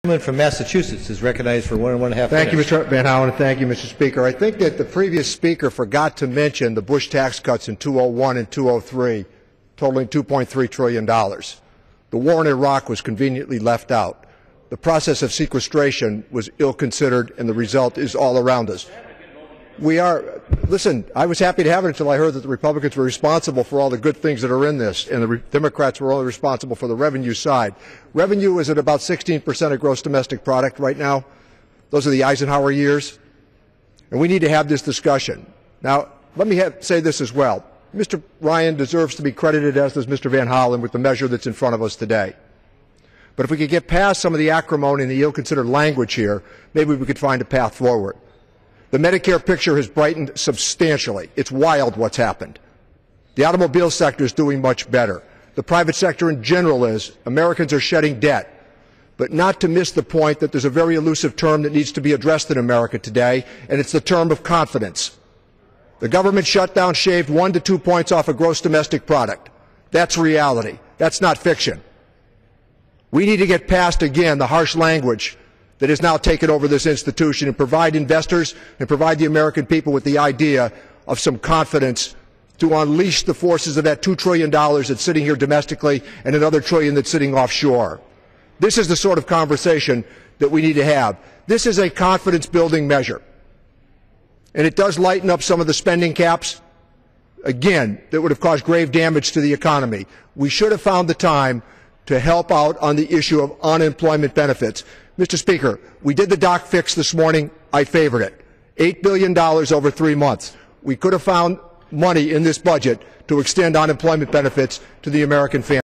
The gentleman from Massachusetts is recognized for 1.5 minutes. Thank you, Mr. Van Hollen, and thank you, Mr. Speaker. I think that the previous speaker forgot to mention the Bush tax cuts in 2001 and 2003, totaling $2.3 trillion. The war in Iraq was conveniently left out. The process of sequestration was ill-considered, and the result is all around us. Listen, I was happy to have it until I heard that the Republicans were responsible for all the good things that are in this, and the Democrats were only responsible for the revenue side. Revenue is at about 16% of gross domestic product right now. Those are the Eisenhower years. And we need to have this discussion. Now, let me say this as well. Mr. Ryan deserves to be credited, as does Mr. Van Hollen, with the measure that's in front of us today. But if we could get past some of the acrimony and the ill-considered language here, maybe we could find a path forward. The Medicare picture has brightened substantially. It's wild what's happened. The automobile sector is doing much better. The private sector in general is. Americans are shedding debt. But not to miss the point that there's a very elusive term that needs to be addressed in America today, and it's the term of confidence. The government shutdown shaved 1 to 2 points off of gross domestic product. That's reality. That's not fiction. We need to get past, again, the harsh language that has now taken over this institution and provide investors and provide the American people with the idea of some confidence to unleash the forces of that $2 trillion that's sitting here domestically and another trillion that's sitting offshore. This is the sort of conversation that we need to have. This is a confidence-building measure. And it does lighten up some of the spending caps, again, that would have caused grave damage to the economy. We should have found the time to help out on the issue of unemployment benefits. Mr. Speaker, we did the doc fix this morning. I favored it. $8 billion over 3 months. We could have found money in this budget to extend unemployment benefits to the American family.